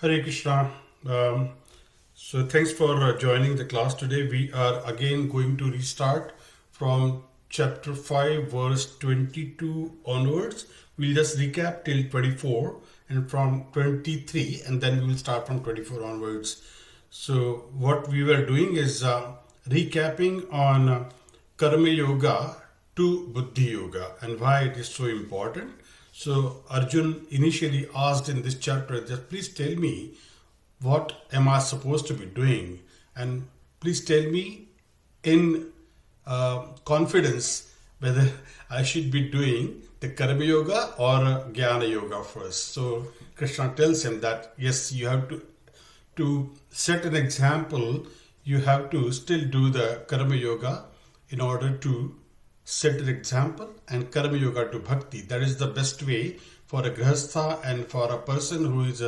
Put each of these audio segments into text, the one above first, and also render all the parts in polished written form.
Hare Krishna. So thanks for joining the class today. We are again going to restart from chapter 5, verse 22 onwards. We'll just recap till 24 and from 23, and then we will start from 24 onwards. So what we were doing is recapping on Karma Yoga to Buddhi Yoga and why it is so important. So Arjun initially asked in this chapter, just please tell me what am I supposed to be doing, and please tell me in confidence whether I should be doing the Karma Yoga or Jnana Yoga first. So Krishna tells him that yes, you have to set an example. You have to still do the Karma Yoga in order to set an example, and Karma Yoga to Bhakti. That is the best way for a Grihastha and for a person who is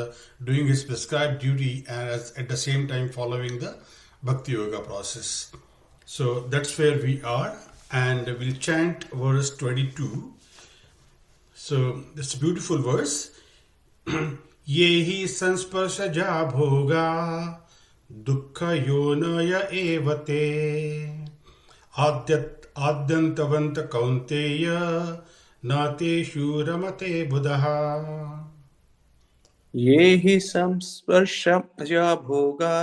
doing his prescribed duty and at the same time following the Bhakti Yoga process. So that's where we are, and we'll chant verse 22. So it's a beautiful verse. Ye hi sansparshaja bhoga dukkha yonaya evate आद्यंतवंत कौन्तेय नातेषु रमते बुधः ये हि संस्पर्शजा भोगा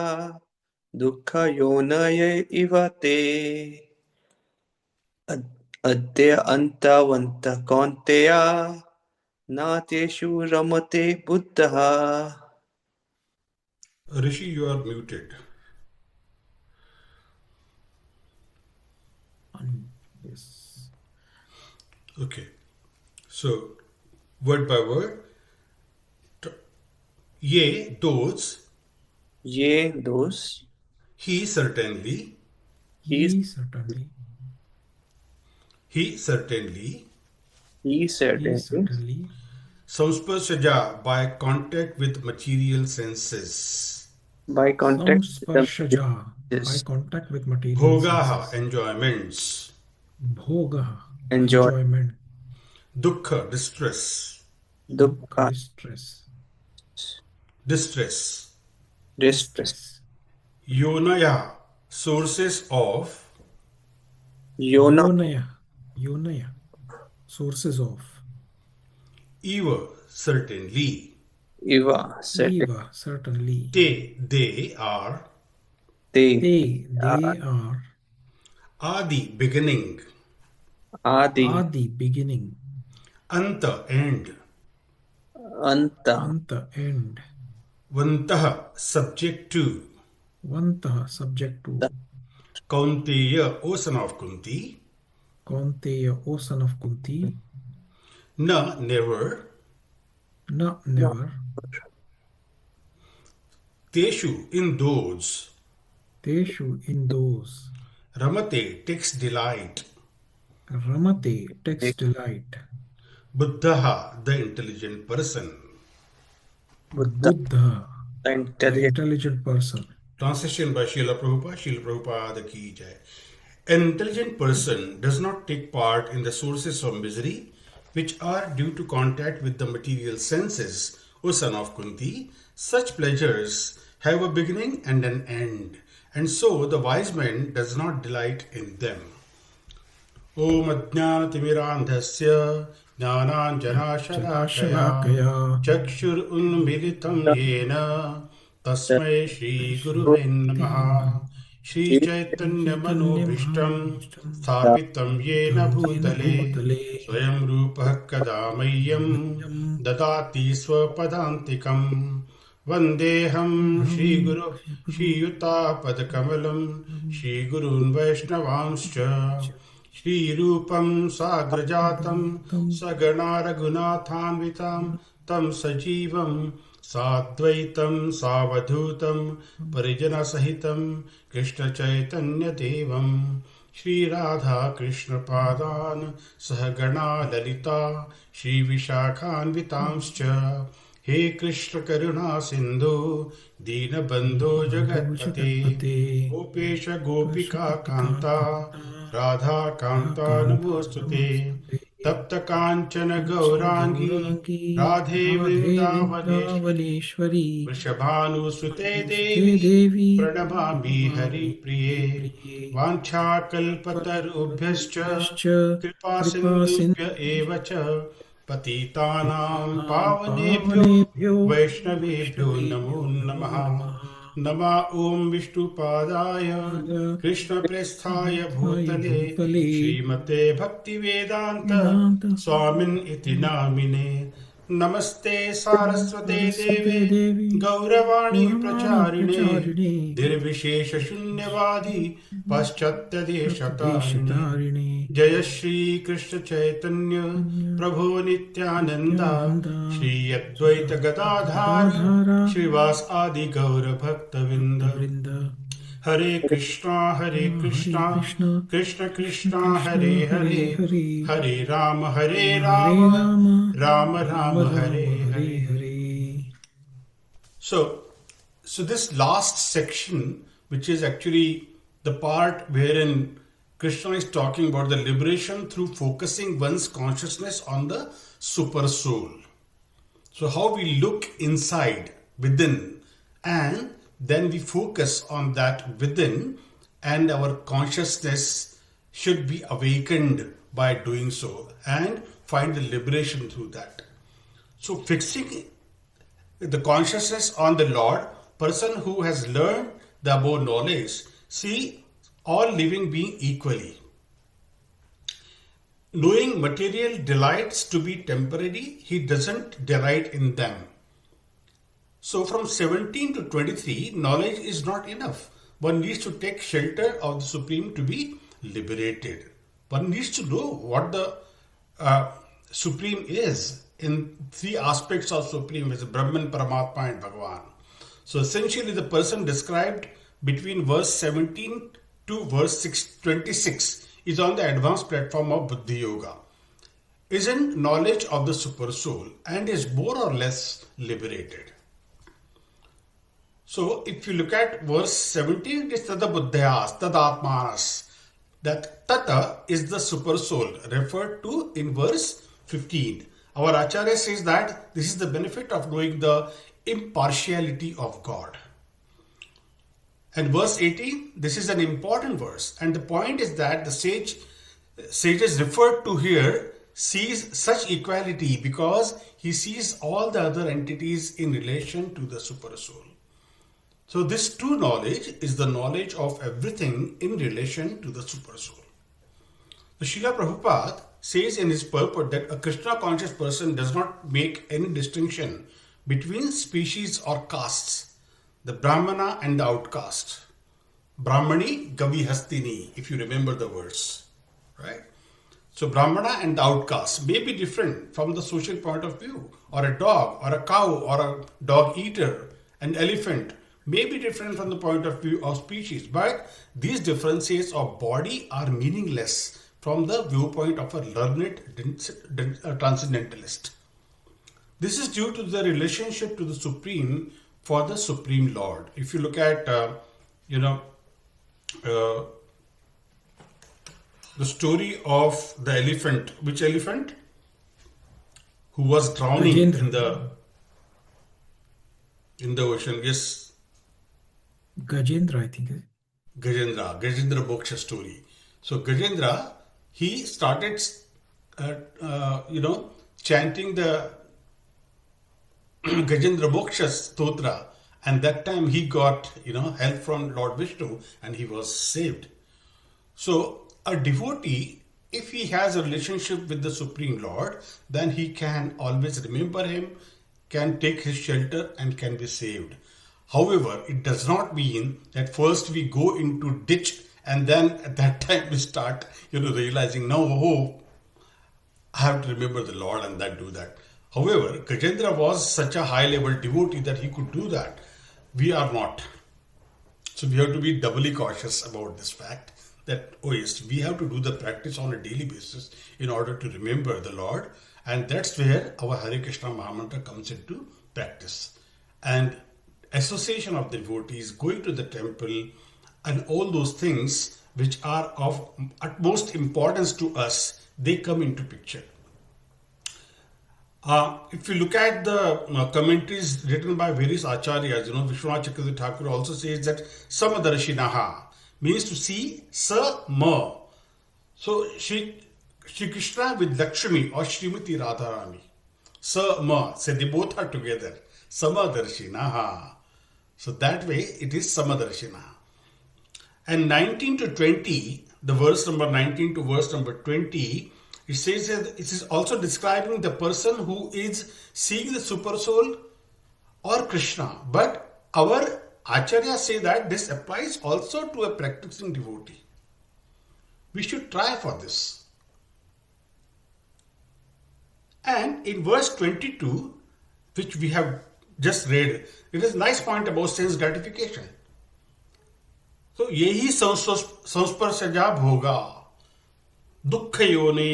दुःखयोनय इव ते अद्य अन्तवन्तः कौन्तेय नातेषु रमते बुद्धः. Rishi, you are muted. Yes. Okay. So, word by word. Ye, those. Ye, those. He certainly. He certainly. He certainly. He certainly. He certainly. Samsparshaja, by contact with material senses. By contact Samsparshaja, by contact with material Bhogaha, senses. enjoyments. Bhogaha, Enjoy. enjoyment. Dukkha, distress. Dukkha, distress. Distress. distress. Yonaya, sources of. Yonaya, Yonaya, sources of. Eva, certainly. Eva, Eva, certainly. They are. They are. Adi, beginning. Adi, beginning. Anta, end. Anta, end. Vantaha, subject to. Vantaha, subject to. Kaunteya, O son of Kunti. Kaunteya, O son of Kunti. Na, never. Na, never. Teshu, in those. Teshu, in those. Ramate, takes delight. Ramate, takes delight. Buddhaha, the intelligent person. Buddha, the intelligent person. Translation by Srila Prabhupada. Srila Prabhupada ki jai. An intelligent person does not take part in the sources of misery, which are due to contact with the material senses, O son of Kunti. Such pleasures have a beginning and an end, and so the wise man does not delight in them. Om Ajnanatimirandhasya Jnananjanashalakaya Chakshur Unmilitam Yena Tasmai Shri Guruve Namaha Shri Chaitanya Manobhishtam Sthapitam Yena Bhutale Swayam Rupah Kadamayyam Dadati Swapadantikam Vandeham Shri Guru Shri Yuta Padakamalam Shri Gurun Vaishnavanscha Shri Rupam Sagrajatam Sagana Raghunathanvitam Tam Sajivam Sadvaitam Savadhutam Parijana Sahitam Krishna Chaitanya Devam Shri Radha Krishna Padan Sahagana Lalita Shri Vishakhanvitamscha He Krishna Karuna Sindhu Dina Bandho Jagatpate Gopesha Gopika Kanta Radha Kanta Namostute तप्त कांचन गौरांगी गौरांगी राधे राधे वृंदावनेश्वरी वृंदावनेश्वरी वृषभानुसुते अनुसुते देवी देवी प्रणमामि प्रणमामि हरिप्रिये हरिप्रिये वाञ्छाकल्पतरुभ्यश्च पतरुभ्यश्च कृपा कृपा सिन्धुभ्य एव च सिन्धुभ्य पतितानां नां पावनेभ्यो पावनेभ्यो वैष्णवेभ्यो नमो वैष्णवेभ्यो नमो नमः नमः नमः ॐ विष्णुपादाय कृष्णप्रेष्ठाय कृष्णप्रेष्ठाय भूतले भूतले श्रीमते भक्तिवेदान्त वेदान्त स्वामिन् इति नामिने नमस्ते सारस्वते देवे सरस्वते देवी गौरवाणी गौरवाणी प्रचारिणे प्रचारिणे निर्विशेषशून्यवादी पाश्चात्यदेशतारिणे सत्यदेशतारिणे जय श्री कृष्ण चैतन्य प्रभो नित्यानंद नित्यानन्द श्री अद्वैत गदाधारी गदाधारा श्रीवास आदि गौर भक्तविंद भक्तवृन्द हरे कृष्णा हरे कृष्ण कृष्ण कृष्ण कृष्ण कृष्णा कृष्ण हरे हरे हरे हरे हरे राम हरे Ram Ram Ram Ram Ram Hare Hare Hare Hare So this last section, which is actually the part wherein Krishna is talking about the liberation through focusing one's consciousness on the super soul. So how we look inside, within, and then we focus on that within, and our consciousness should be awakened by doing so and find the liberation through that. So fixing the consciousness on the Lord, person who has learned the above knowledge, see all living being equally. Knowing material delights to be temporary, he doesn't delight in them. So from 17 to 23, knowledge is not enough. One needs to take shelter of the Supreme to be liberated. One needs to know what the Supreme is in three aspects of Supreme, which is Brahman, Paramatma and Bhagavan. So essentially the person described between verse 17 to verse 26 is on the advanced platform of Buddhi Yoga, is in knowledge of the super soul and is more or less liberated. So if you look at verse 17, it is Tada Buddhyas, Tadatmanas. That Tata is the super soul referred to in verse 15. Our Acharya says that this is the benefit of knowing the impartiality of God. And verse 18, this is an important verse. And the point is that the sages referred to here sees such equality because he sees all the other entities in relation to the super soul. So this true knowledge is the knowledge of everything in relation to the super soul. The Srila Prabhupada says in his purport that a Krishna conscious person does not make any distinction between species or castes, the Brahmana and the outcast. Brahmani Gavi Hastini, if you remember the verse, right? So Brahmana and the outcast may be different from the social point of view, or a dog, or a cow, or a dog eater, an elephant may be different from the point of view of species, but these differences of body are meaningless from the viewpoint of a learned transcendentalist. This is due to the relationship to the Supreme for the Supreme Lord. If you look at, the story of the elephant, which elephant? Who was drowning Gajendra. in the ocean. Yes, Gajendra, I think. Gajendra Moksha story. So Gajendra, he started, chanting the Gajendra Moksha Stotra, and that time he got, help from Lord Vishnu, and he was saved. So a devotee, if he has a relationship with the Supreme Lord, then he can always remember him, can take his shelter, and can be saved. However, it does not mean that first we go into ditch and then at that time we start, realizing now, I have to remember the Lord and then do that. However, Gajendra was such a high level devotee that he could do that. We are not. So we have to be doubly cautious about this fact that, yes, we have to do the practice on a daily basis in order to remember the Lord. And that's where our Hare Krishna Mahamantra comes into practice. And association of the devotees, going to the temple, and all those things which are of utmost importance to us, they come into picture. If you look at the commentaries written by various acharyas, Vishwanath Chakravarti Thakur also says that samadarshinaha means to see sama. So Shri Krishna with Lakshmi or Srimati Radharani. Sama. So they both are together. Samadarshinaha. So that way it is Samadarshinaha. And 19 to 20, the verse number 19 to verse number 20, it says that it is also describing the person who is seeing the super soul or Krishna. But our acharyas say that this applies also to a practicing devotee. We should try for this. And in verse 22, which we have just read, it is a nice point about sense gratification. So yehi संस्पर्शजा भोगा दुख योने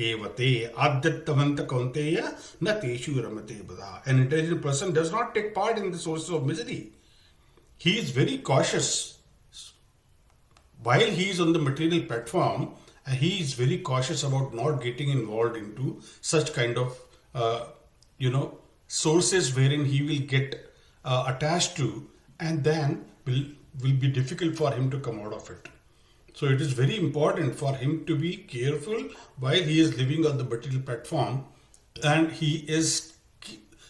एवते आद्यतवंत कौंतेय न तेषु रमते बदा. An intelligent person does not take part in the sources of misery. He is very cautious. While he is on the material platform, he is very cautious about not getting involved into such kind of, sources wherein he will get attached to, and then will be difficult for him to come out of it. So it is very important for him to be careful while he is living on the material platform, and he is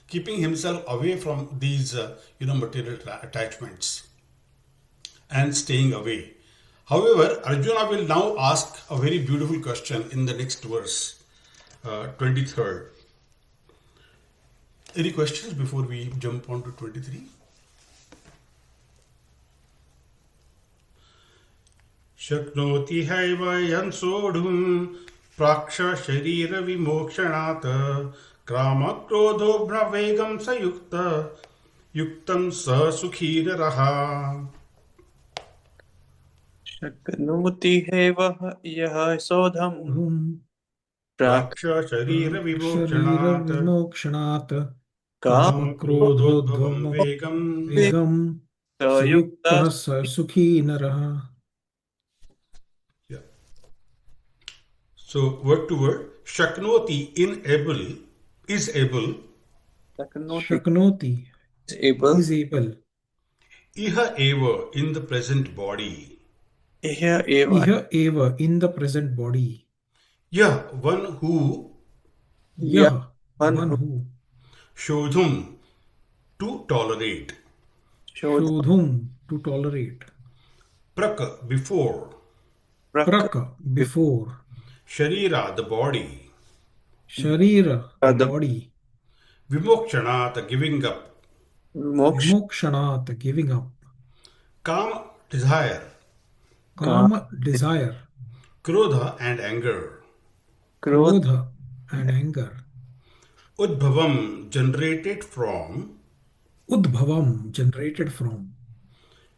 keeping himself away from these, material attachments and staying away. However, Arjuna will now ask a very beautiful question in the next verse, 23rd. Any questions before we jump on to 23? Shaknoti haiva yansodhum praksha sharira vimokshanath krama krodho bhavegam sayukta yuktam sa sukhira raha. Shaknoti heva yah sodham Praksha sharira Sharira vimokshanath vimokshanat Kam kamakrodhodbhavam vegam. vegam Sayukta sayukta sa sukhi naraha. Yeah. So word to word, Shaknoti is able, Shaknoti is able. is able. Iha eva in the present body. Iha eva. Iha eva in the present body. Yah one who Yah One one who who shodhum to tolerate. showed shodhum to tolerate. Prak before. Praka before. Sharira the body. Sharira the the body. Vimokshana the giving up. moksha Vimokshanat giving up. Kama desire. Kama desire. Krodha and anger. growth Krodha and anger. Udbhavam generated from. Udbhavam generated from.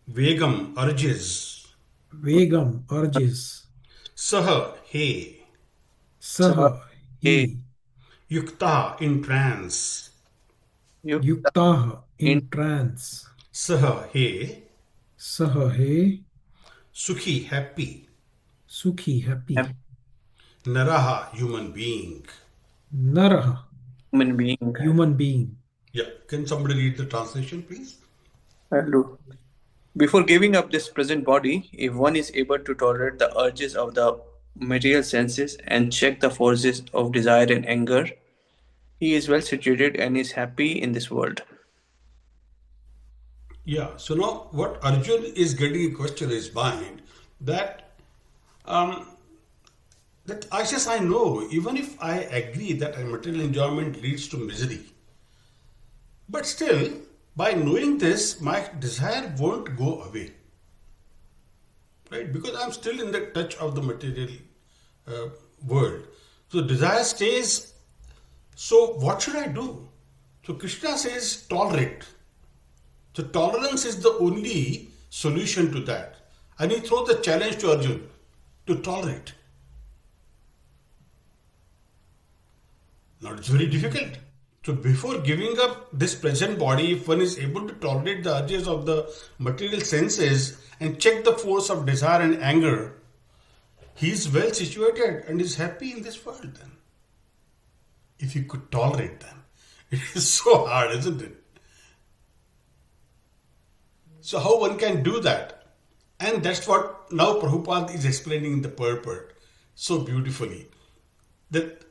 Vegam urges. Vegam urges. Saha he. Saha he he. Yukta in trance. yukta Yuktaha in in trance. Saha he. Saha he. Sukhi happy. Sukhi happy. Naraha human being. Naraha human being. human being. Yeah, can somebody read the translation, please? I'll do. Before giving up this present body, if one is able to tolerate the urges of the material senses and check the forces of desire and anger, he is well situated and is happy in this world. Yeah, so now what Arjun is getting a question in his mind that that I says I know, even if I agree that material enjoyment leads to misery, but still by knowing this, my desire won't go away. Right? Because I'm still in the touch of the material world. So desire stays. So what should I do? So Krishna says tolerate. So tolerance is the only solution to that. And he throws the challenge to Arjun to tolerate. Now it's very difficult. So before giving up this present body, if one is able to tolerate the urges of the material senses and check the force of desire and anger, he is well situated and is happy in this world then. if you could tolerate them. It is so hard, isn't it? So how one can do that? And that's what now Prabhupada is explaining in the purport so beautifully. That,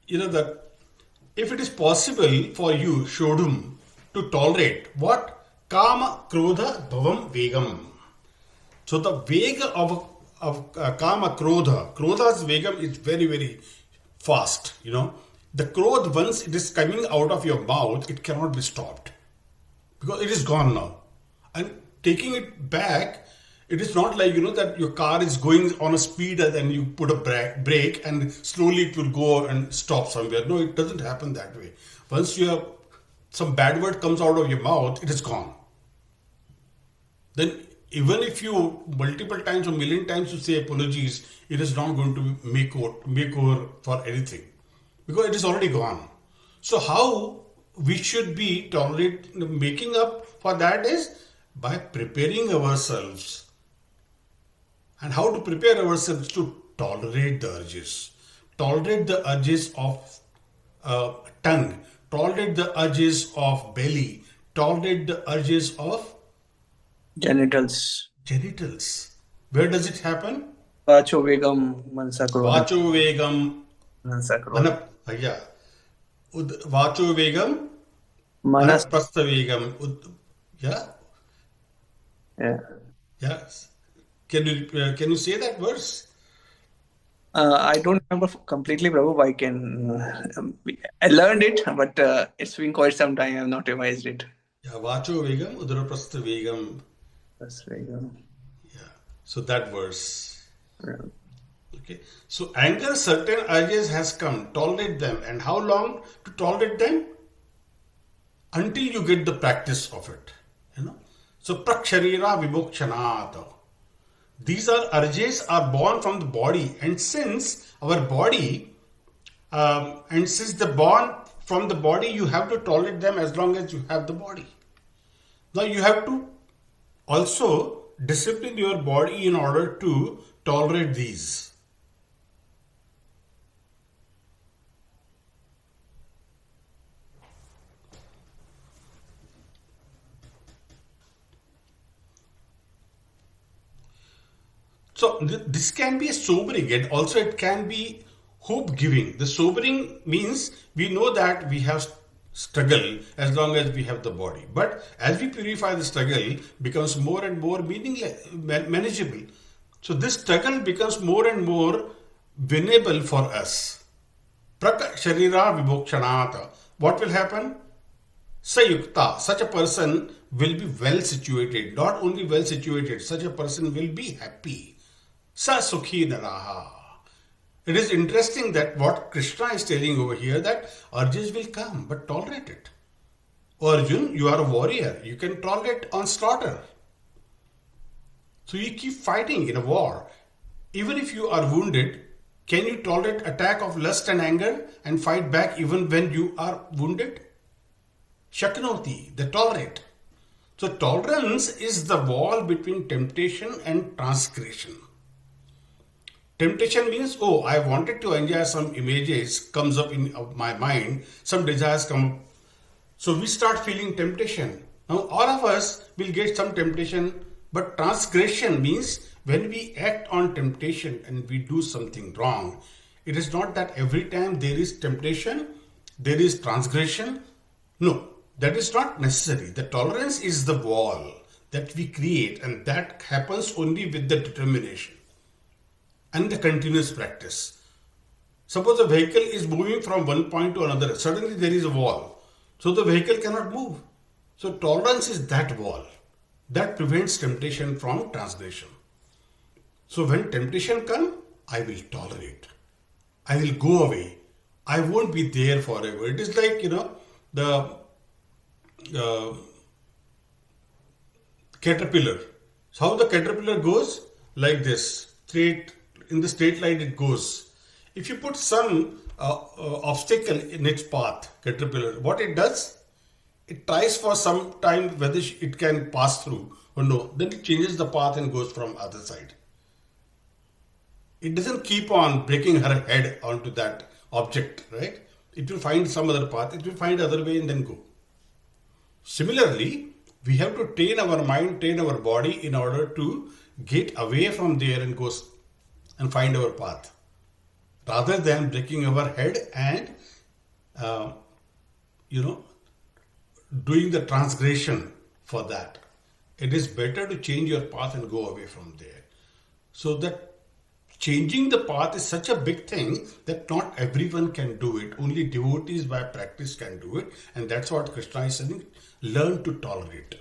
that if it is possible for you, Shodhum, to tolerate what? Kama, Krodha, Bhavam, Vegam. So the vega of Kama, Krodha's Vegam is very, very fast, The Krodh, once it is coming out of your mouth, it cannot be stopped because it is gone now. And taking it back, it is not like, that your car is going on a speed and then you put a brake and slowly it will go and stop somewhere. No, it doesn't happen that way. Once some bad word comes out of your mouth, it is gone. Then even if you multiple times or million times you say apologies, it is not going to make over for anything because it is already gone. So how we should be making up for that is by preparing ourselves. And how to prepare ourselves to tolerate the urges. Tolerate the urges of tongue. Tolerate the urges of belly. Tolerate the urges of Genitals. Where does it happen? Vacho Vegam Mansa Krodha. Vacho Vegam. Mansa Krodha. Yeah. Vacho Vegam. Manas. Prastha Vegam. Yeah. Yeah. Yes. Can you say that verse? I don't remember completely, Prabhu. I learned it, but it's been quite some time. I have not revised it. Yeah. Vacho Vegam. Udara Prastha Vegam. That's Vegam. Yeah. So that verse. Yeah. Okay. So anger, certain urges has come. Tolerate them. And how long to tolerate them? Until you get the practice of it. So praksharira vibhokshanat. These urges are born from the body. And since our body, and since the born from the body, you have to tolerate them as long as you have the body. Now you have to also discipline your body in order to tolerate these. So this can be a sobering, and also it can be hope giving. The sobering means we know that we have struggle as long as we have the body. But as we purify, the struggle becomes more and more manageable. So this struggle becomes more and more winnable for us. Praka Sharira Vibhokshanata. What will happen? Sayukta, such a person will be well situated. Not only well situated, such a person will be happy. Sa Sukhi Naraha. It is interesting that what Krishna is telling over here, that urges will come, but tolerate it. Arjun, you are a warrior. You can tolerate on slaughter. So you keep fighting in a war. Even if you are wounded, can you tolerate attack of lust and anger and fight back even when you are wounded? Shaknoti, they tolerate. So tolerance is the wall between temptation and transgression. Temptation means, oh, I wanted to enjoy some images, comes up in my mind, some desires come up. So we start feeling temptation. Now all of us will get some temptation, but transgression means when we act on temptation and we do something wrong, it is not that every time there is temptation, there is transgression. No, that is not necessary. The tolerance is the wall that we create, and that happens only with the determination and the continuous practice. Suppose a vehicle is moving from one point to another, suddenly there is a wall. So the vehicle cannot move. So tolerance is that wall that prevents temptation from transgression. So when temptation comes, I will tolerate. I will go away. I won't be there forever. It is like, the caterpillar. So how the caterpillar goes? Like this. In the straight line it goes. If you put some obstacle in its path, caterpillar, what it does? It tries for some time whether it can pass through or no. Then it changes the path and goes from other side. It doesn't keep on breaking her head onto that object, right? it will find some other path, it will find other way and then go. Similarly, we have to train our mind, train our body in order to get away from there and go and find our path, rather than breaking our head and uh, you know doing the transgression for that. It is better to change your path and go away from there. So that changing the path is such a big thing that not everyone can do it. Only devotees by practice can do it. And that's what Krishna is saying. Learn to tolerate.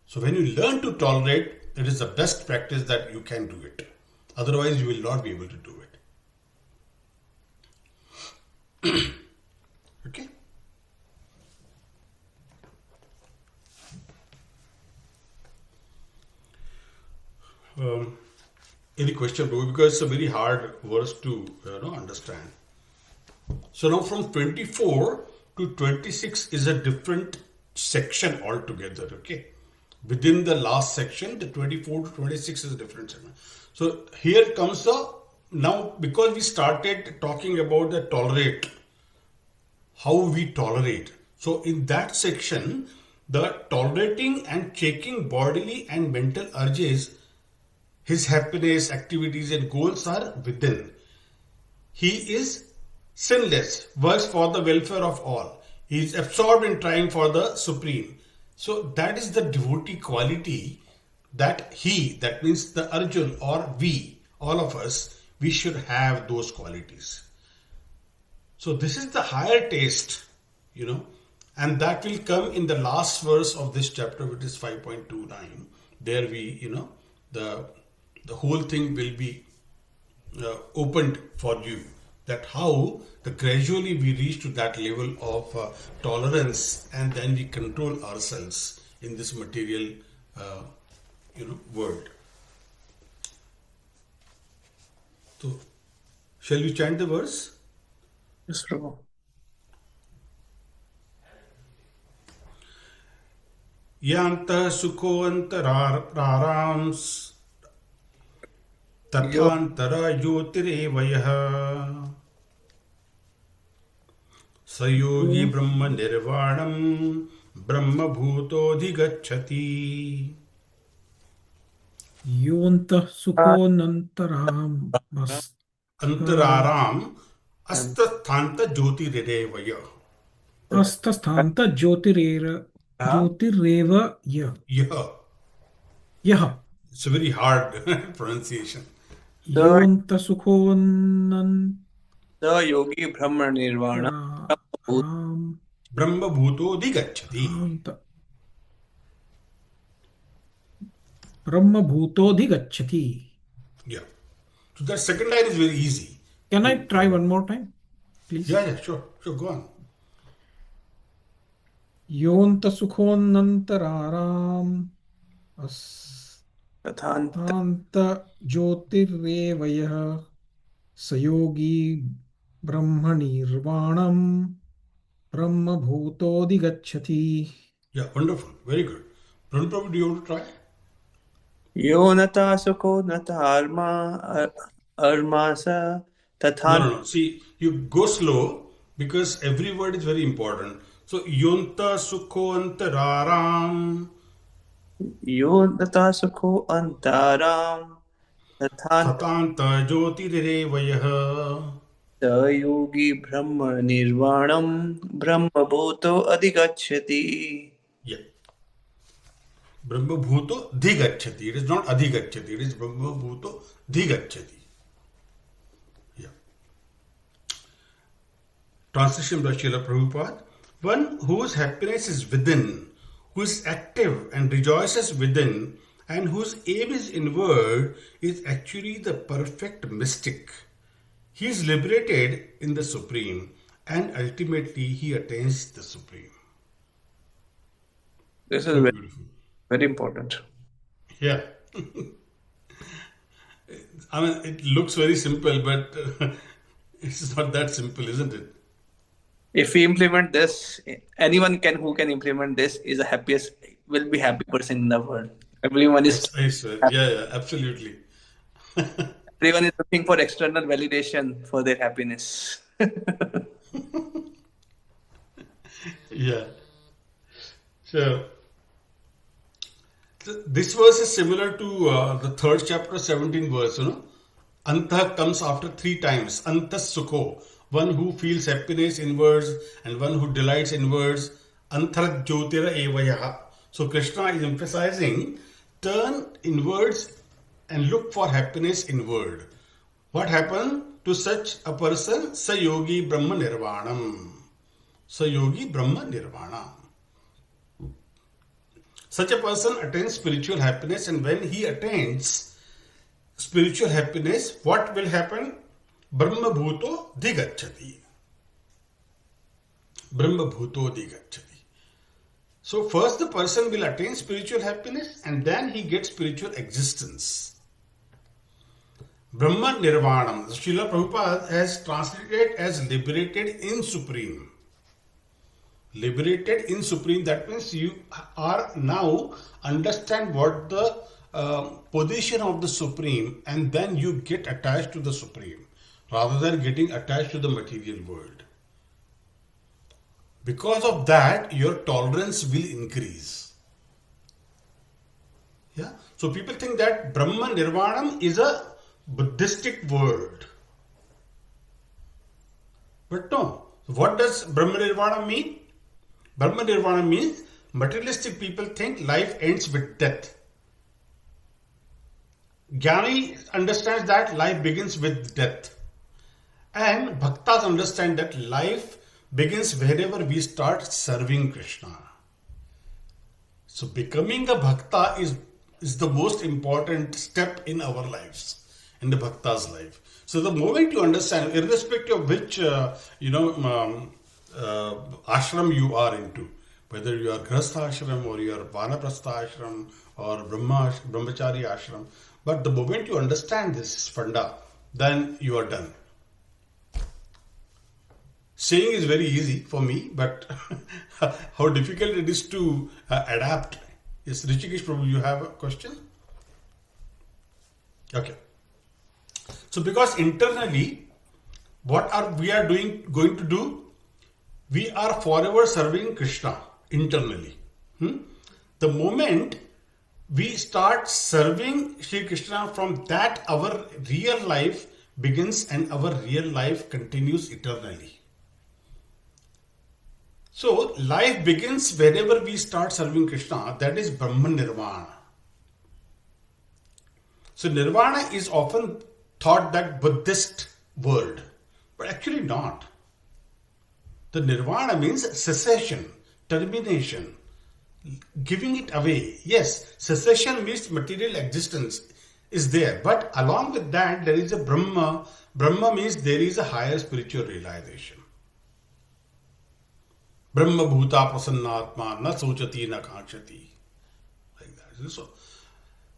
So when you learn to tolerate, it is the best practice that you can do it. Otherwise, you will not be able to do it. Okay? Any question, Prabhu? Because it's a very hard verse to understand. So now from 24 to 26 is a different section altogether. Okay, within the last section, the 24 to 26 is a different section. So here comes the now, because we started talking about the tolerate, how we tolerate. So in that section, the tolerating and checking bodily and mental urges, his happiness, activities, and goals are within. He is sinless, works for the welfare of all. He is absorbed in trying for the supreme. So that is the devotee quality that that means the Arjun or we, all of us, we should have those qualities. So this is the higher taste, and that will come in the last verse of this chapter, which is 5.29. There we, the whole thing will be opened for you, that how gradually we reach to that level of tolerance, and then we control ourselves in this material world. So shall we chant the verse? Yes, Prabhu. Yanta sukhoantararams Tathantara jyotirevayah Sayogi brahma nirvanam Brahma bhutodhigacchati. Yontah sukho Antararam Astathanta jyotirevayah. astasthanta jyotireva Yeah, yah. it's a very hard pronunciation. Yontah sukho The yogi Brahma Nirvana ram Brahma bhutodhigacchati. Brahma bhutodhigacchati. Yeah. So that second line is very easy. Can I try one more time, please? Yeah, sure, go on. Yontah sukhonantararam Tathanta Anta Jyotirevayah Sayogi Brahmanirvanam Brahma Bhutodhigacchati. Yeah, wonderful, very good. Prabhu, do you want to try? Yonata Sukho Nata Arma Armasa Tathanta No. See, you go slow because every word is very important. So, yonta sukho antararam Yonata Sukho Antaram Tathanta tatanta jyotirevayah. Yogi Brahma Nirvanam Brahma Bhuto Adhigacchati. Yeah. Brahma bhuto dhigacchati. It is not adhigacchati. It is Brahma bhuto dhigacchati. Yeah. Translation by Srila Prabhupada. One whose happiness is within, who is active and rejoices within, and whose aim is inward, is actually the perfect mystic. He is liberated in the Supreme, and ultimately he attains the Supreme. This is So very, beautiful. very important. Yeah. I mean, it looks very simple, but it's not that simple, isn't it? If we implement this, anyone who can implement this is the happiest, will be happy person in the world. Everyone is I swear. Yeah, absolutely. everyone is looking for external validation for their happiness. Yeah. So this verse is similar to the third chapter, 17 verse, Antah comes after three times. Antah sukho, one who feels happiness inwards and one who delights inwards. Antar jyotira evayaha. So Krishna is emphasizing turn inwards and look for happiness inward. What happened to such a person? Sayogi Brahma Nirvanam. Sayogi Brahma Nirvana. Such a person attains spiritual happiness, and when he attains spiritual happiness, what will happen? Brahma Bhuto Digachati. Brahma Bhuto Digachati. So first the person will attain spiritual happiness and then he gets spiritual existence. Brahma Nirvanam. Srila Prabhupada has translated as liberated in Supreme. Liberated in Supreme, that means you are now understand what the position of the Supreme, and then you get attached to the Supreme rather than getting attached to the material world. Because of that, your tolerance will increase. Yeah. So people think that Brahma Nirvanam is a Buddhistic word. But no. What does Brahma Nirvana mean? Brahma Nirvana means materialistic people think life ends with death. Jnani understands that life begins with death. And Bhaktas understand that life begins wherever we start serving Krishna. So becoming a Bhakta is the most important step in our lives, in the Bhakta's life. So the moment you understand, irrespective of which ashram you are into, whether you are Grastha ashram or you are Vanaprastha ashram or Brahmachari ashram, but the moment you understand this funda, then you are done. Saying is very easy for me, but how difficult it is to adapt. Yes, Rishikesh Prabhu, you have a question? Okay. So because internally, what are we going to do? We are forever serving Krishna internally. The moment we start serving Sri Krishna, from that our real life begins and our real life continues eternally. So life begins wherever we start serving Krishna. That is Brahma Nirvana. So Nirvana is often thought that Buddhist word, but actually not. The Nirvana means cessation, termination, giving it away. Yes, cessation means material existence is there, but along with that there is a Brahma. Brahma means there is a higher spiritual realization. Brahma Bhuta Prasannatma na sochati na kanchati. Like that. So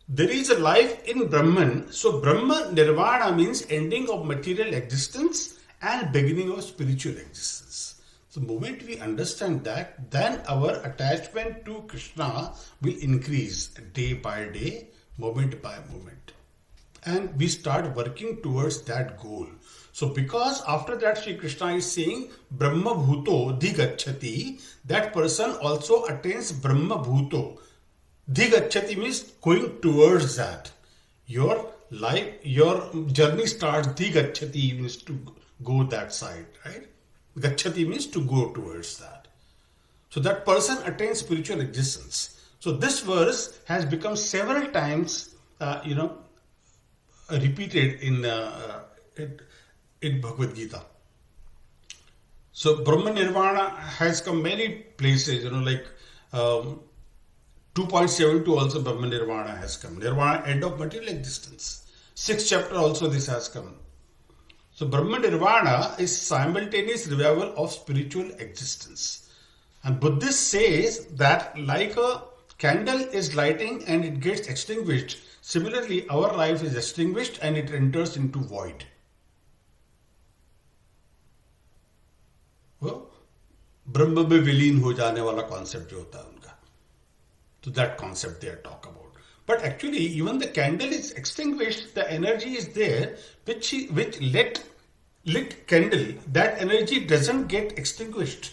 there is a life in Brahman. So Brahma Nirvana means ending of material existence and beginning of spiritual existence. So the moment we understand that, then our attachment to Krishna will increase day by day, moment by moment. And we start working towards that goal. So because after that Sri Krishna is saying Brahma Bhuto Digachati, that person also attains Brahma Bhuto. Digachati means going towards that. Your life, your journey starts. Digachati means to go that side, right? Gachati means to go towards that. So that person attains spiritual existence. So this verse has become several times, repeated in Bhagavad Gita. So Brahma Nirvana has come many places, like 2.72 also Brahma Nirvana has come. Nirvana, end of material existence. 6th chapter also this has come. So Brahma Nirvana is simultaneous revival of spiritual existence. And Buddhist says that like a candle is lighting and it gets extinguished, similarly our life is extinguished and it enters into void. वो ब्रह्म में विलीन हो जाने वाला concept जो होता है उनका, तो that concept they are talk about. But actually, even the candle is extinguished, the energy is there, which let lit candle, that energy doesn't get extinguished.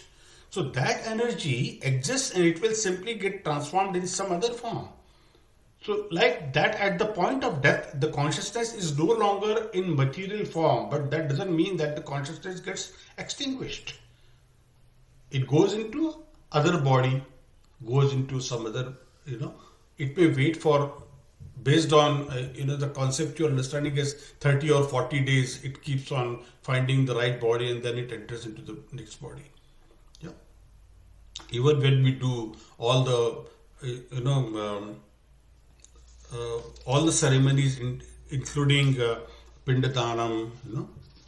So that energy exists and it will simply get transformed in some other form. So, like that, at the point of death, the consciousness is no longer in material form, but that doesn't mean that the consciousness gets extinguished. It goes into other body, goes into some other, it may wait for, based on, the conceptual understanding is 30 or 40 days, it keeps on finding the right body and then it enters into the next body. Yeah. Even when we do all the, all the ceremonies, including Pindadanam,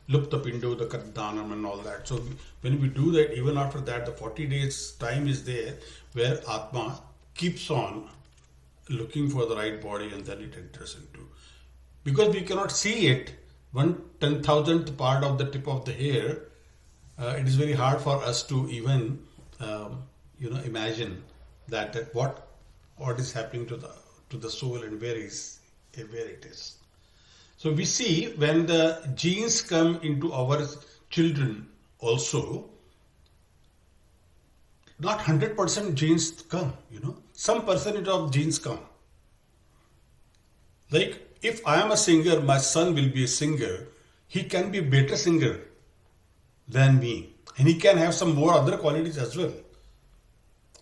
Lupta Pindu, the Kardanam, and all that. So when we do that, even after that, the 40 days time is there where Atma keeps on looking for the right body and then it enters into. Because we cannot see it, 1/10,000th part of the tip of the hair, it is very hard for us to even, imagine that what is happening to the soul and where it is. So we see when the genes come into our children also, not 100% genes come, some percentage of genes come. Like if I am a singer, my son will be a singer, he can be a better singer than me. And he can have some more other qualities as well,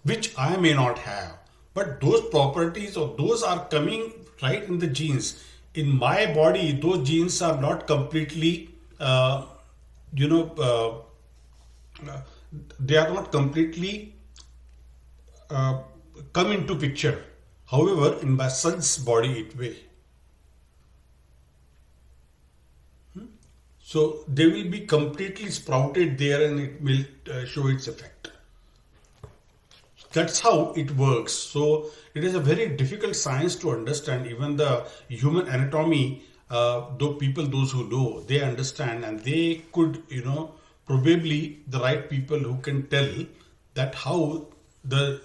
which I may not have. But those properties or those are coming right in the genes. In my body, those genes are not completely, they are not completely come into picture. However, in my son's body, it will. So they will be completely sprouted there and it will show its effect. That's how it works. So it is a very difficult science to understand. Even the human anatomy, those who know, they understand and they could, probably the right people who can tell that how the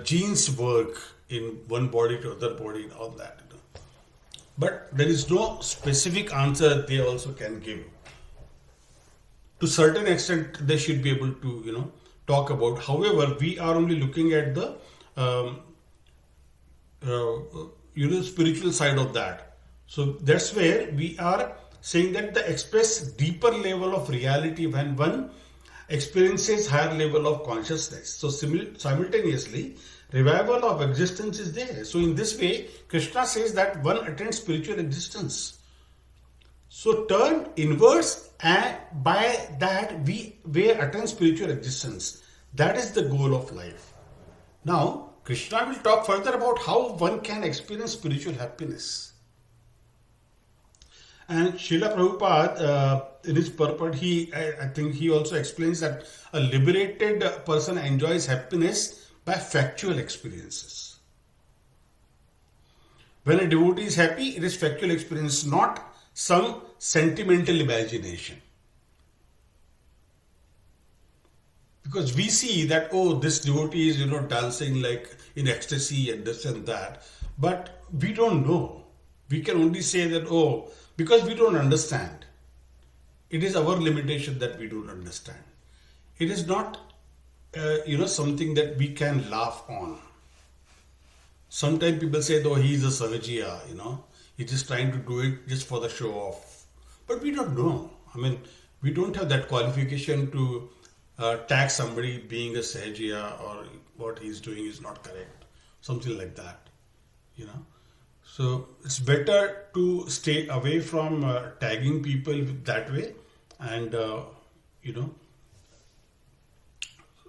genes work in one body to other body and all that. But there is no specific answer they also can give. To certain extent, they should be able to, talk about. However, we are only looking at the spiritual side of that. So that's where we are saying that the express deeper level of reality when one experiences higher level of consciousness. So simultaneously, revival of existence is there. So in this way, Krishna says that one attains spiritual existence. So turn inwards and by that we attain spiritual existence. That is the goal of life. Now, Krishna will talk further about how one can experience spiritual happiness. And Srila Prabhupada, in his purport, I think he also explains that a liberated person enjoys happiness by factual experiences. When a devotee is happy, it is factual experience, not some sentimental imagination. Because we see that, this devotee is, dancing like in ecstasy and this and that. But we don't know. We can only say that, because we don't understand. It is our limitation that we don't understand. It is not, something that we can laugh on. Sometimes people say, though, he is a Sahajiya, he's just trying to do it just for the show off. But we don't know. I mean, we don't have that qualification to tag somebody being a Sahajiya or what he's doing is not correct. Something like that, So it's better to stay away from tagging people that way and,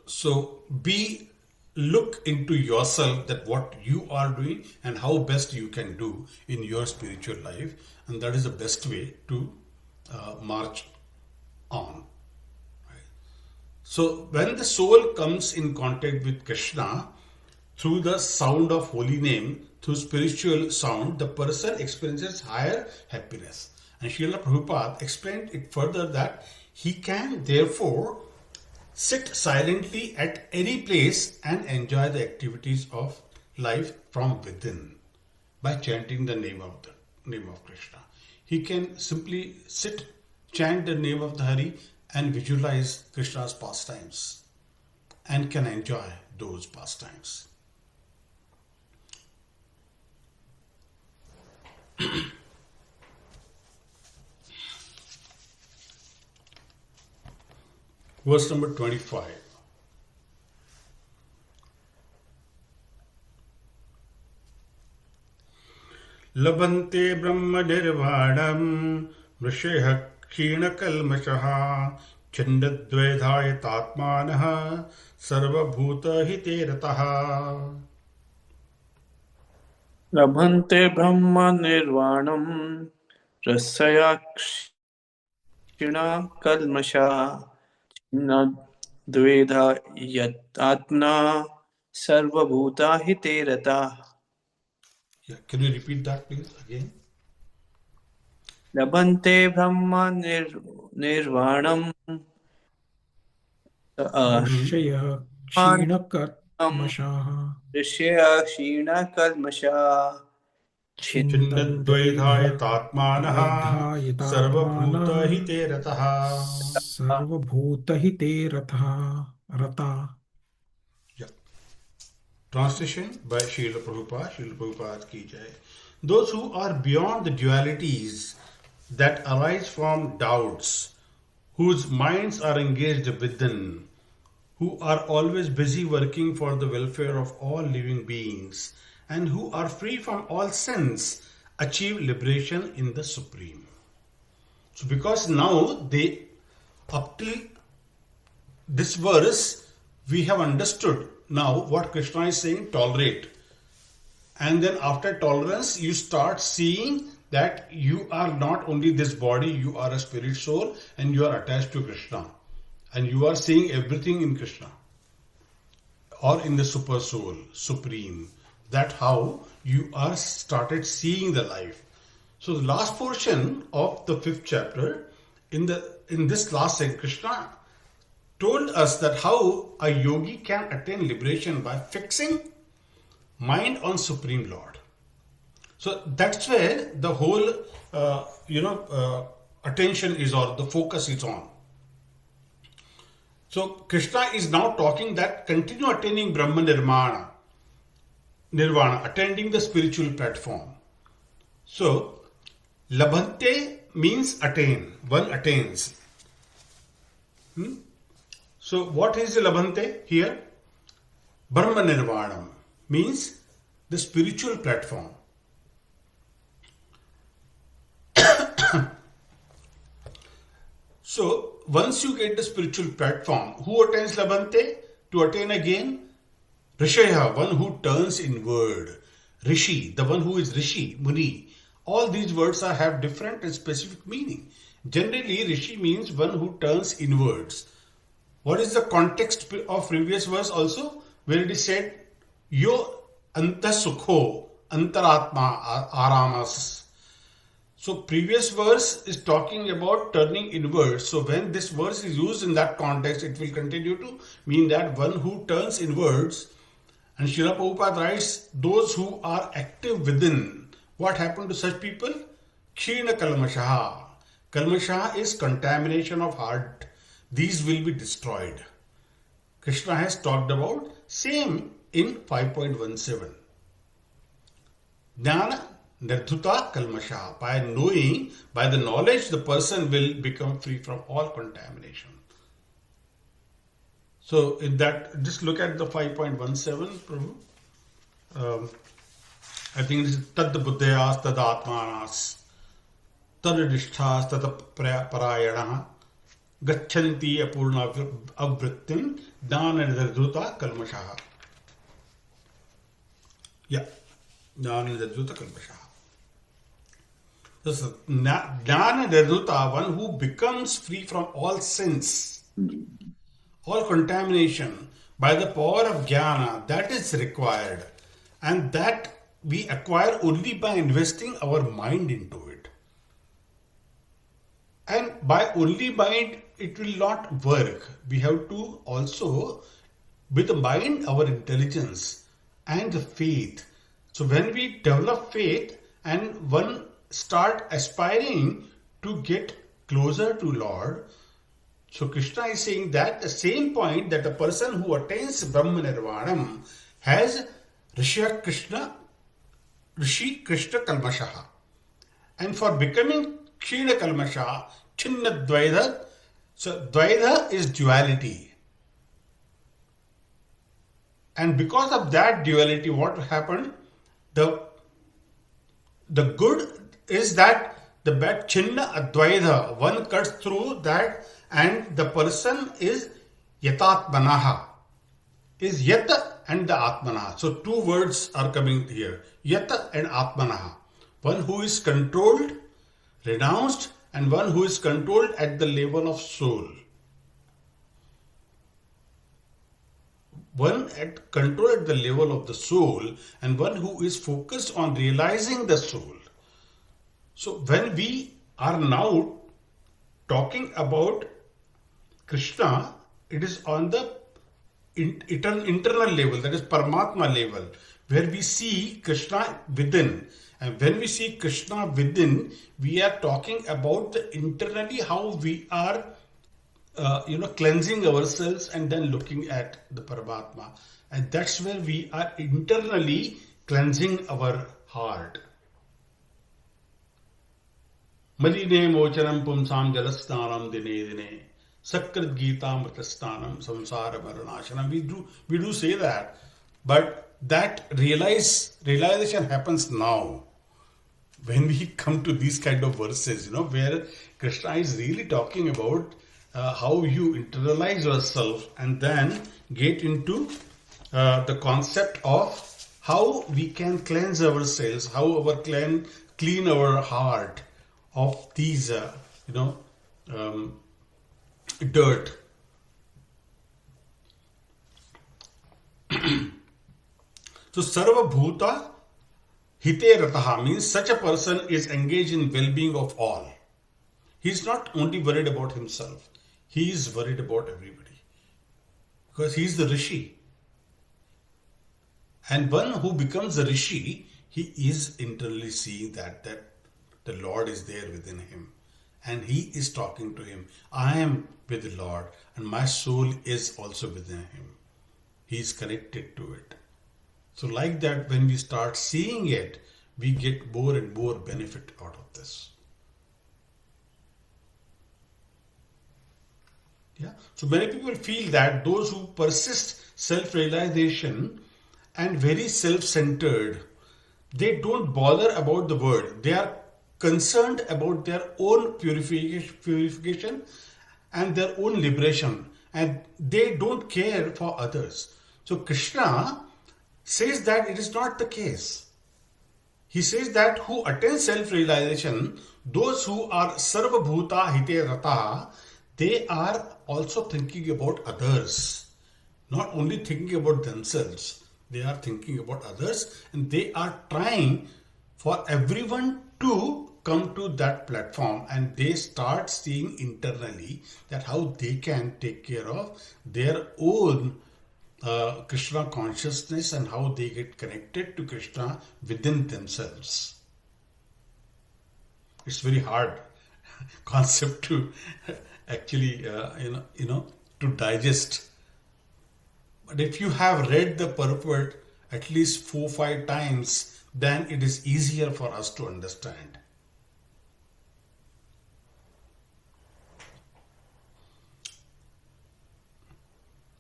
so look into yourself that what you are doing and how best you can do in your spiritual life, and that is the best way to march on. Right? So when the soul comes in contact with Krishna through the sound of holy name, through spiritual sound, the person experiences higher happiness. And Srila Prabhupada explained it further that he can therefore sit silently at any place and enjoy the activities of life from within by chanting the name of Krishna. He can simply sit chant the name of the Hari and visualize Krishna's pastimes and can enjoy those pastimes. Verse number 25. लभन्ते ब्रह्म निर्वाणं ऋषयः क्षीणकल्मषः छन्दद्वैधायतात्मानः सर्वभूतहिते रतः. लभन्ते ब्रह्म निर्वाणं रसया क्षीणा कल्मषा न द्वेधा यतात्मा सर्वभूता हिते रता. Yeah, can you repeat that please again? लभन्ते ब्रह्म निर्वाणं ऋषयः क्षीणकल्मषाः ऋषया क्षीणकल्मषा छिन्दद्वैधायतात्मानः सर्वभूतहिते रतः. सर्वभूतहिते रता. Yeah. Translation by Srila Prabhupada. Srila Prabhupada ki jai. Those who are beyond the dualities that arise from doubts, whose minds are engaged within, who are always busy working for the welfare of all living beings, and who are free from all sins, achieve liberation in the Supreme. So because now they, up till this verse, we have understood now what Krishna is saying, tolerate. And then after tolerance, you start seeing that you are not only this body, you are a spirit soul and you are attached to Krishna. And you are seeing everything in Krishna or in the super soul, supreme. That's how you are started seeing the life. So the last portion of the 5th chapter, in this last section, Krishna told us that how a yogi can attain liberation by fixing mind on Supreme Lord. So that's where the whole attention is, or the focus is on. So Krishna is now talking that continue attaining Brahma Nirvana, attending the spiritual platform. So labhante means attain, one attains. So what is the labhante here? Brahma Nirvana means the spiritual platform. So once you get the spiritual platform, who attains labhante? To attain again, Rishaya, one who turns inward. Rishi, the one who is Rishi, Muni. All these words have different and specific meaning. Generally, Rishi means one who turns inwards. What is the context of previous verse also? Where it is said, Yo anta sukho antaratma aramas. So previous verse is talking about turning inwards. So when this verse is used in that context, it will continue to mean that one who turns inwards. And Srila Prabhupada writes, those who are active within. What happened to such people? Kshina kalmashaha. Kalmashaha is contamination of heart. These will be destroyed. Krishna has talked about same in 5.17. Jnana nirdhuta kalmashaha. By knowing, by the knowledge, the person will become free from all contamination. So in that, just look at the 5.17, Prabhu. I think it is tad buddhayas tad atmanas tad nisthas tad parayanaha gachanti apurna avrittim dana nirdhuta kalmashaha. Yeah, dana nirdhuta kalmashaha. This is Jnana nirdhuta, one who becomes free from all sins, all contamination by the power of jnana, that is required, and that we acquire only by investing our mind into it. And by only mind it will not work. We have to also, with the mind, our intelligence and the faith. So when we develop faith and one start aspiring to get closer to Lord. So Krishna is saying that the same point that a person who attains Brahma Nirvanam has Rishi Krishna Kalmashaha. And for becoming Kshina Kalmasha, Chinna Dvaida, so Dvaida is duality. And because of that duality, what happened? The good is that the bad Chinna Advaida, one cuts through that, and the person is Yatatmanaha, is Yata and the Atmana. So two words are coming here, Yata and Atmanaha. One who is controlled, renounced, and one who is controlled at the level of soul. One at control at the level of the soul, and one who is focused on realizing the soul. So when we are now talking about Krishna, it is on the internal level, that is Paramatma level, where we see Krishna within. And when we see Krishna within, we are talking about the internally how we are cleansing ourselves and then looking at the Paramatma. And that's where we are internally cleansing our heart. Maline mochanam pumsam jalasnanam dine dine. Sakrit Gita mritastanam samsara maranashanam. We do say that, but that realization happens now. When we come to these kind of verses, where Krishna is really talking about how you internalize yourself and then get into the concept of how we can cleanse ourselves, how our clean our heart of these, dirt. So, Sarva Bhuta Hite Rataha means such a person is engaged in well-being of all. He is not only worried about himself, he is worried about everybody. Because he is the Rishi. And one who becomes a Rishi, he is internally seeing that the Lord is there within him. And he is talking to him. I am with the Lord and my soul is also within him. He is connected to it. So like that, when we start seeing it, we get more and more benefit out of this. Yeah. So many people feel that those who persist self-realization and very self-centered, they don't bother about the world. They are concerned about their own purification and their own liberation, and they don't care for others. So Krishna says that it is not the case. He says that who attain self-realization, those who are sarva bhuta hite rata, they are also thinking about others. Not only thinking about themselves, they are thinking about others, and they are trying for everyone to come to that platform, and they start seeing internally that how they can take care of their own Krishna consciousness and how they get connected to Krishna within themselves. It's very hard concept to actually to digest. But if you have read the purport at least 4-5 times, then it is easier for us to understand.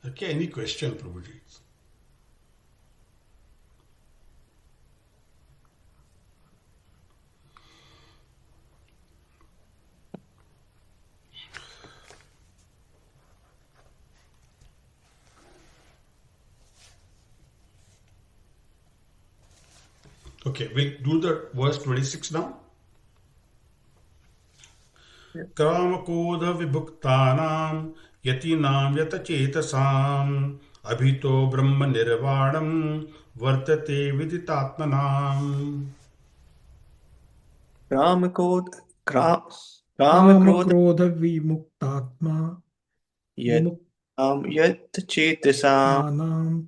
Okay, any question, Prabhuji? Okay, we'll do the verse 26 now. Kamakodha vibhuktanam yatinam yatacetasaam abhito brahma nirvanam vartate viditatmanam. Kramakod, Kama Kramakroda krodha vimuktatma Yat Yat Chetasam vimuktanam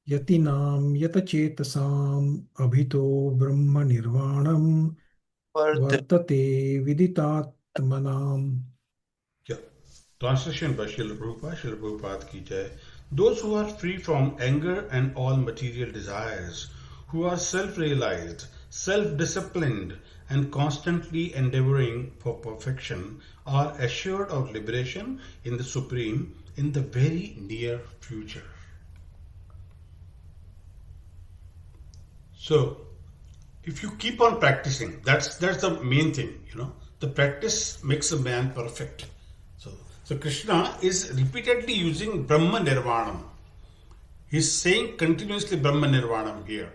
yatinam yatachetasam abhito brahma nirvanam Vart vartate viditatmanam. Atmanam. Yeah. Translation by Srila Prabhupada, Srila Prabhupada ki jai. Those who are free from anger and all material desires, who are self-realized, self-disciplined, and constantly endeavoring for perfection, are assured of liberation in the Supreme in the very near future. So, if you keep on practicing, that's the main thing, The practice makes a man perfect. So Krishna is repeatedly using Brahma Nirvanam. He's saying continuously Brahma Nirvanam here.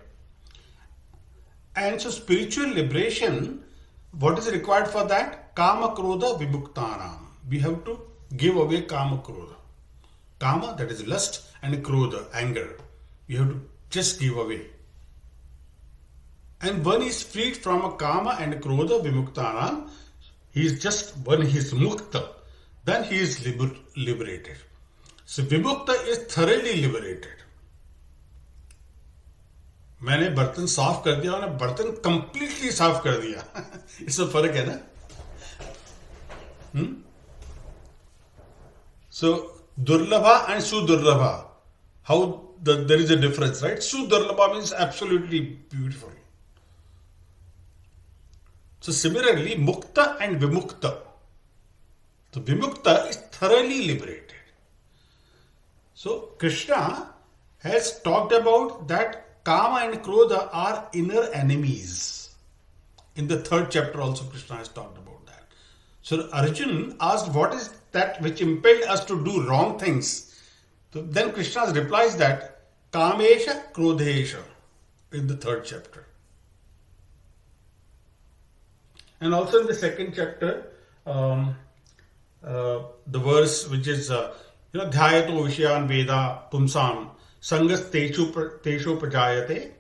And so spiritual liberation, what is required for that? Kama Krodha Vimuktanam. We have to give away Kama Krodha. Kama, that is lust, and Krodha, anger. We have to just give away. And one is freed from a Kama and Krodha Vimuktanam. He is just, when he is Mukta, then he is liberated. So Vimukta is thoroughly liberated. मैंने बर्तन साफ कर दिया और बर्तन completely साफ कर दिया इसमें फर्क है ना सो दुर्लभा एंड सुदुर्लभा how there is a difference right सुदुर्लभा means absolutely beautiful so similarly मुक्त एंड विमुक्त तो विमुक्त is thoroughly liberated. So Krishna has talked about that Kama and Krodha are inner enemies. In the 3rd chapter also Krishna has talked about that. So Arjun asked, what is that which impelled us to do wrong things? So then Krishna replies that Kamesha Krodhesha in the 3rd chapter. And also in the 2nd chapter, the verse which is Dhyato Vishayan Veda Pumsam Sangat teshu prajayate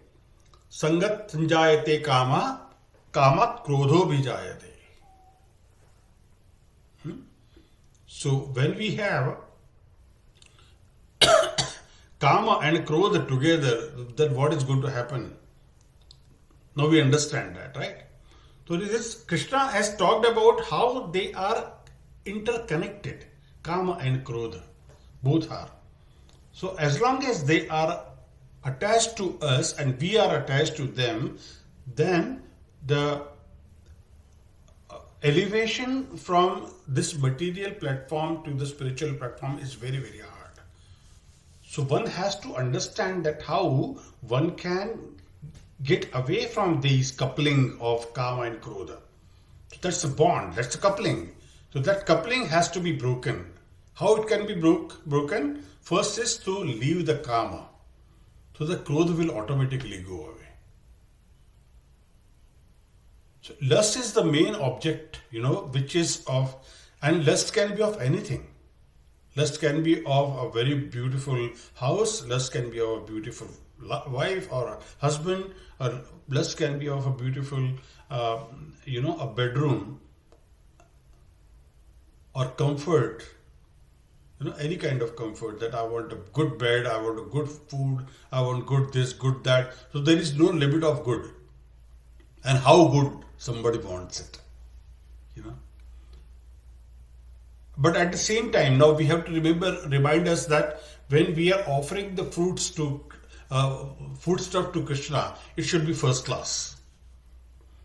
Sangat sanjayate kama Kamat krodho vijayate. So when we have Kama and Krodha together, then what is going to happen? Now we understand that, right? So this Krishna has talked about how they are interconnected. Kama and Krodha, both are. So as long as they are attached to us and we are attached to them, then the elevation from this material platform to the spiritual platform is very, very hard. So one has to understand that how one can get away from these coupling of Kama and Krodha. So that's the bond, that's the coupling. So that coupling has to be broken. How it can be broken? First is to leave the Kama. So the Krodha will automatically go away. So lust is the main object, which is of, and lust can be of anything. Lust can be of a very beautiful house, lust can be of a beautiful wife or a husband, or lust can be of a beautiful, a bedroom or comfort. Any kind of comfort, that I want a good bed, I want a good food, I want good this, good that. So there is no limit of good. And how good somebody wants it. But at the same time, now we have to remind us that when we are offering the foodstuff to Krishna, it should be first class.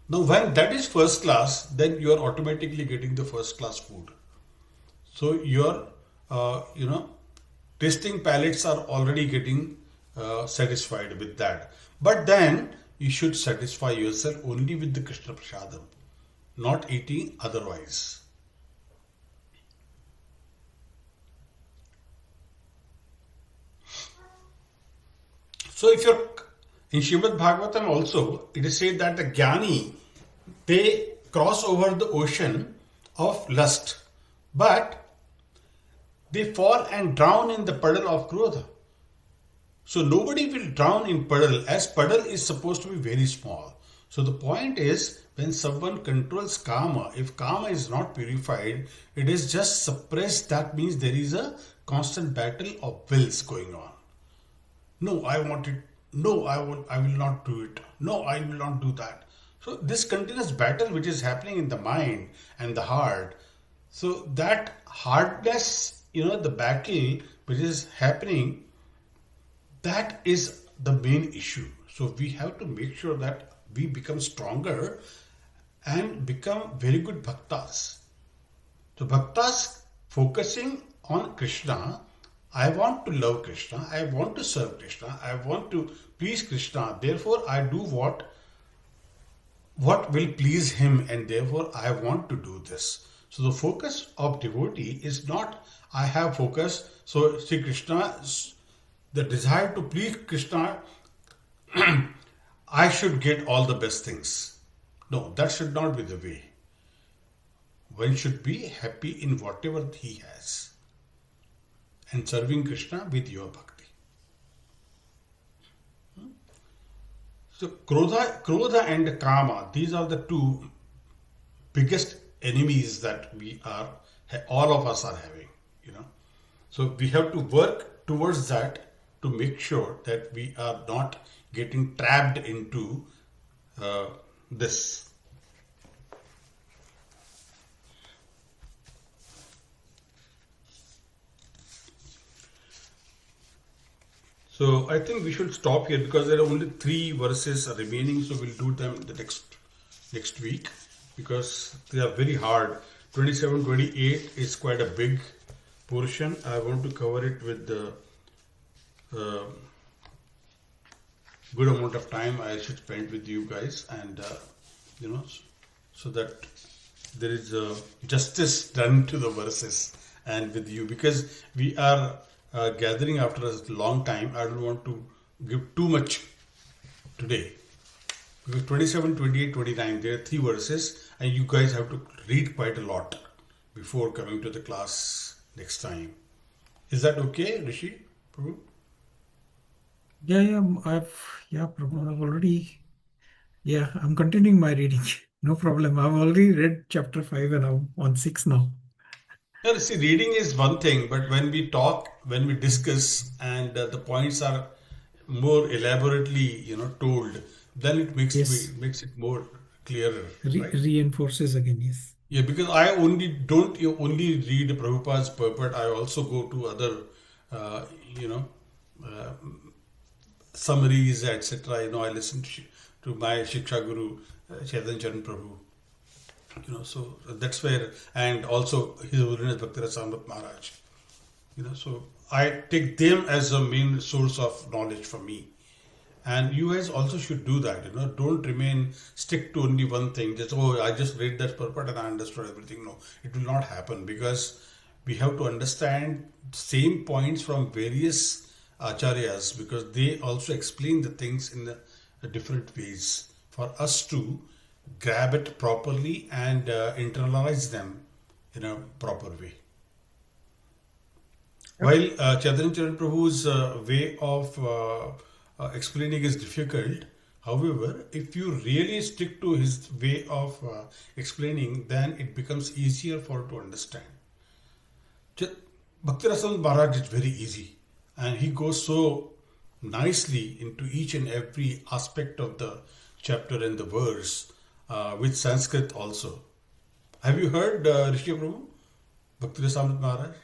Now when that is first class, then you are automatically getting the first class food. So your tasting palates are already getting satisfied with that. But then you should satisfy yourself only with the Krishna Prasadam, not eating otherwise. So if you're in Srimad Bhagavatam also, it is said that the Jnani, they cross over the ocean of lust, but they fall and drown in the puddle of Krodha. So nobody will drown in puddle, as puddle is supposed to be very small. So the point is, when someone controls Kama, if Kama is not purified, it is just suppressed. That means there is a constant battle of wills going on. No, I want it. No, I will not do it. No, I will not do that. So this continuous battle which is happening in the mind and the heart, so that hardness, the battle which is happening, that is the main issue. So we have to make sure that we become stronger and become very good bhaktas. So bhaktas focusing on Krishna. I want to love Krishna. I want to serve Krishna. I want to please Krishna. Therefore, I do what will please him, and therefore I want to do this. So the focus of devotee is not I have focus. So Sri Krishna, the desire to please Krishna, I should get all the best things. No, that should not be the way. One should be happy in whatever he has and serving Krishna with your bhakti. So Krodha and Kama, these are the two biggest enemies that all of us are having. So we have to work towards that to make sure that we are not getting trapped into this. So I think we should stop here because there are only 3 verses remaining. So we'll do them the next week because they are very hard. 27, 28 is quite a big portion. I want to cover it with the good amount of time I should spend with you guys, and so that there is justice done to the verses and with you, because we are gathering after a long time. I don't want to give too much today because 27, 28, 29, there are 3 verses, and you guys have to read quite a lot before coming to the class next time. Is that okay, Rishi? Prabhu? Yeah, Prabhu, I'm continuing my reading. No problem. I've already read chapter 5 and I'm on 6 now. Yeah, see, reading is one thing, but when we talk, when we discuss, and the points are more elaborately, told, then it makes Yes. makes it more clearer, right? Reinforces again, yes. Yeah, because I don't only read Prabhupada's purport. I also go to other, uh, you know, uh, summaries, etc. I listen to my Shiksha Guru, Chaitanya Charan Prabhu. So that's where, and also His Holiness Bhakti Samrat Maharaj. So I take them as a main source of knowledge for me. And you guys also should do that. Don't stick to only one thing. I just read that purport and I understood everything. No, it will not happen, because we have to understand same points from various acharyas, because they also explain the things in different ways for us to grab it properly and internalize them in a proper way. While Chaitanya Charan Prabhu's way of explaining is difficult, however, if you really stick to his way of explaining, then it becomes easier for to understand. Bhakti Rasan Maharaj is very easy, and he goes so nicely into each and every aspect of the chapter and the verse with Sanskrit also. Have you heard Rishi Prabhu? Bhakti Rasamrit Maharaj?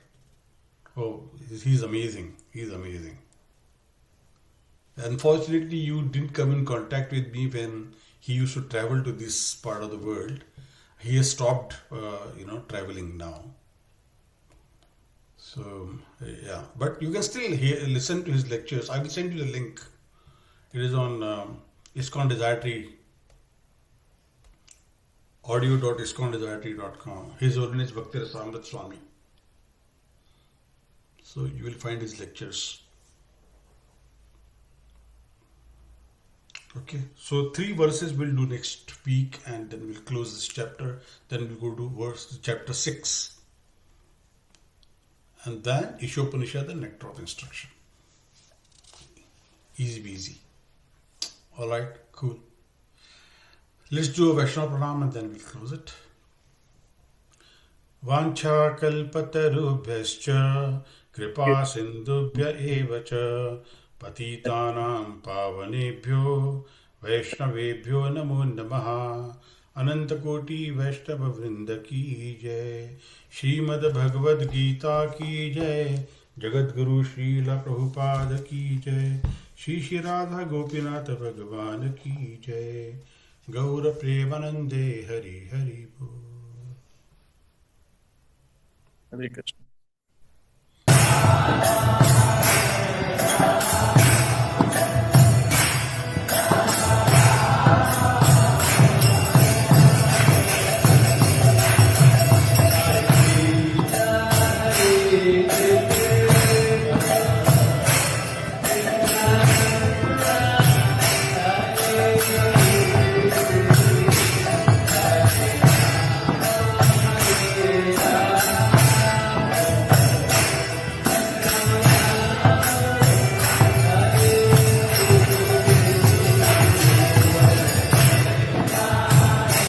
Oh, he's amazing. He's amazing. Unfortunately, you didn't come in contact with me when he used to travel to this part of the world. He has stopped, traveling now. So, yeah. But you can still listen to his lectures. I will send you the link. It is on ISKCON Desire Tree, audio.iskondesiretree.com. His Holiness Bhakti Rasamrit Swami. So you will find his lectures. Okay, so 3 verses we'll do next week, and then we'll close this chapter. Then we'll go to chapter 6, and then Ishopanishad, the nectar of instruction. Easy peasy. All right, cool. Let's do a Vaishnava Pranam and then we'll close it. Vancha kalpatarubhyascha kripa sindhubhya eva cha patitanam pavanebhyo वैष्णवेभ्यो नमो नमः। अनंत कोटि वैष्णव वृंद की जय। श्रीमद् भगवद गीता की जय। जगत गुरु श्रील प्रभुपाद की जय। श्री श्री राधा गोपीनाथ भगवान की जय। गौर प्रेमानंदे हरि हरि बोल। हरे कृष्ण।